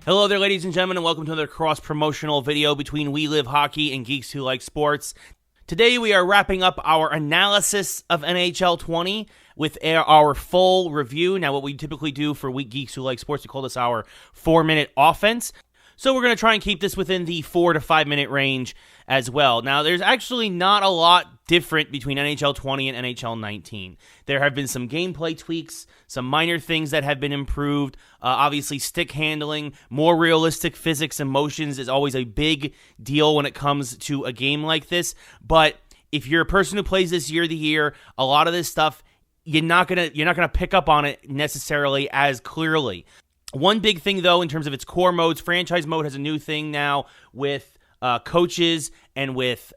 Hello there, ladies and gentlemen, and welcome to another cross-promotional video between We Live Hockey and Geeks Who Like Sports. Today we are wrapping up our analysis of NHL 20 with our full review. Now, what we typically do for Geeks Who Like Sports, we call this our 4-minute offense. So we're going to try and keep this within the 4 to 5 minute range as well. Now, there's actually not a lot different between NHL 20 and NHL 19. There have been some gameplay tweaks, some minor things that have been improved. Obviously, stick handling, more realistic physics and motions is always a big deal when it comes to a game like this. But if you're a person who plays this year to year, a lot of this stuff, you're not gonna pick up on it necessarily as clearly. One big thing, though, in terms of its core modes, franchise mode has a new thing now with coaches and with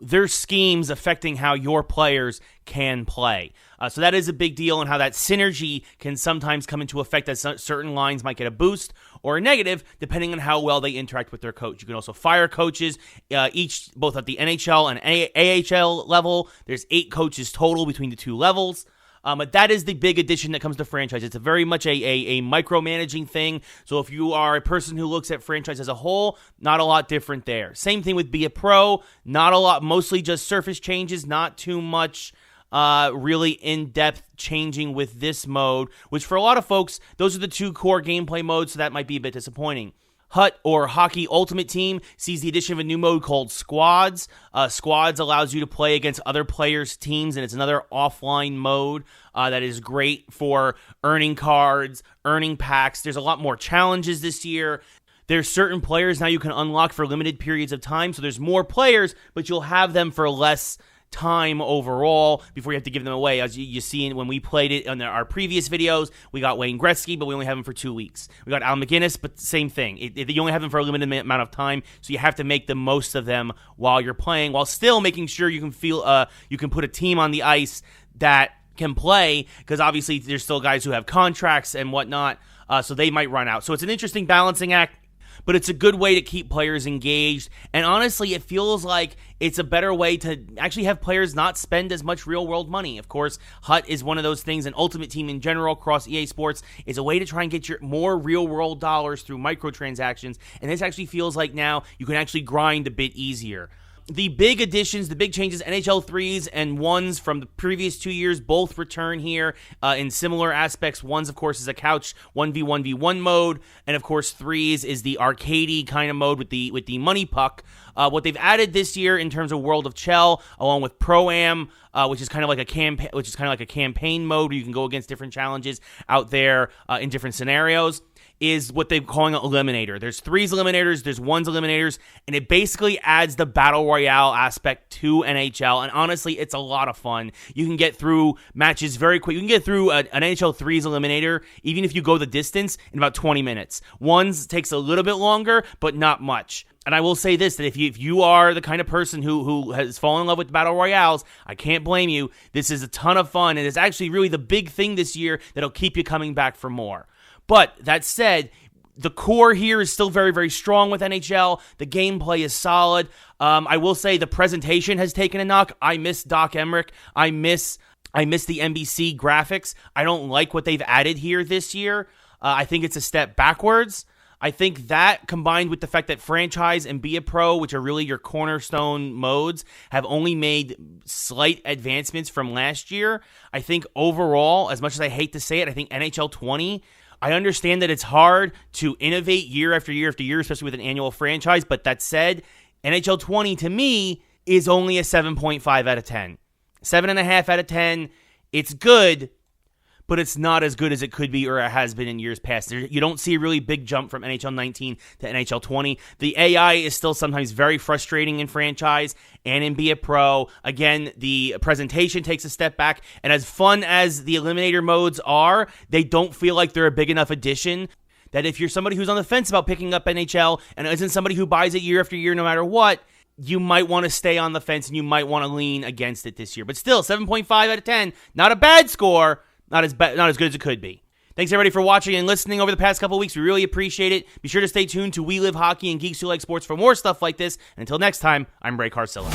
their schemes affecting how your players can play. So that is a big deal, and how that synergy can sometimes come into effect, that certain lines might get a boost or a negative, depending on how well they interact with their coach. You can also fire coaches, both at the NHL and AHL level. There's 8 coaches total between the two levels. But that is the big addition that comes to franchise. It's a very much a micromanaging thing. So if you are a person who looks at franchise as a whole, not a lot different there. Same thing with Be a Pro. Not a lot, mostly just surface changes, not too much really in-depth changing with this mode, which for a lot of folks, those are the two core gameplay modes, so that might be a bit disappointing. HUT, or Hockey Ultimate Team, sees the addition of a new mode called Squads. Squads allows you to play against other players' teams, and it's another offline mode that is great for earning cards, earning packs. There's a lot more challenges this year. There's certain players now you can unlock for limited periods of time, so there's more players, but you'll have them for less time overall before you have to give them away. As you see when we played it on our previous videos, we got Wayne Gretzky, but we only have him for 2 weeks. We got Al McGinnis, but same thing. You only have them for a limited amount of time, so you have to make the most of them while you're playing, while still making sure you can put a team on the ice that can play, because obviously there's still guys who have contracts and whatnot, so they might run out. So it's an interesting balancing act, but it's a good way to keep players engaged. And honestly, it feels like it's a better way to actually have players not spend as much real-world money. Of course, HUT is one of those things, and Ultimate Team in general across EA Sports is a way to try and get your more real-world dollars through microtransactions. And this actually feels like now you can actually grind a bit easier. The big additions, the big changes, NHL 3s and 1s from the previous 2 years both return here in similar aspects. 1s, of course, is a couch 1v1v1 mode, and of course 3s is the arcadey kind of mode with the money puck. What they've added this year in terms of World of Chell, along with Pro-Am, which is kind of like a campaign mode where you can go against different challenges out there in different scenarios, is what they're calling an eliminator. There's 3s eliminators, there's 1s eliminators, and it basically adds the battle royale aspect to NHL, and honestly, it's a lot of fun. You can get through matches very quick. You can get through an NHL 3s eliminator, even if you go the distance, in about 20 minutes. 1s takes a little bit longer, but not much. And I will say this, that if you are the kind of person who has fallen in love with Battle Royales, I can't blame you. This is a ton of fun, and it's actually really the big thing this year that'll keep you coming back for more. But that said, the core here is still very, very strong with NHL. The gameplay is solid. I will say the presentation has taken a knock. I miss Doc Emmerich. I miss the NBC graphics. I don't like what they've added here this year. I think it's a step backwards. I think that, combined with the fact that Franchise and Be a Pro, which are really your cornerstone modes, have only made slight advancements from last year. I think overall, as much as I hate to say it, I think NHL 20, I understand that it's hard to innovate year after year after year, especially with an annual franchise, but that said, NHL 20 to me is only a 7.5 out of 10. 7.5 out of 10, it's good, but it's not as good as it could be or it has been in years past. You don't see a really big jump from NHL 19 to NHL 20. The AI is still sometimes very frustrating in Franchise and in Be a Pro. Again, the presentation takes a step back, and as fun as the Eliminator modes are, they don't feel like they're a big enough addition that if you're somebody who's on the fence about picking up NHL and isn't somebody who buys it year after year no matter what, you might want to stay on the fence and you might want to lean against it this year. But still, 7.5 out of 10, not a bad score. Not as good as it could be. Thanks, everybody, for watching and listening over the past couple of weeks. We really appreciate it. Be sure to stay tuned to We Live Hockey and Geeks Who Like Sports for more stuff like this. And until next time, I'm Ray Carsillo.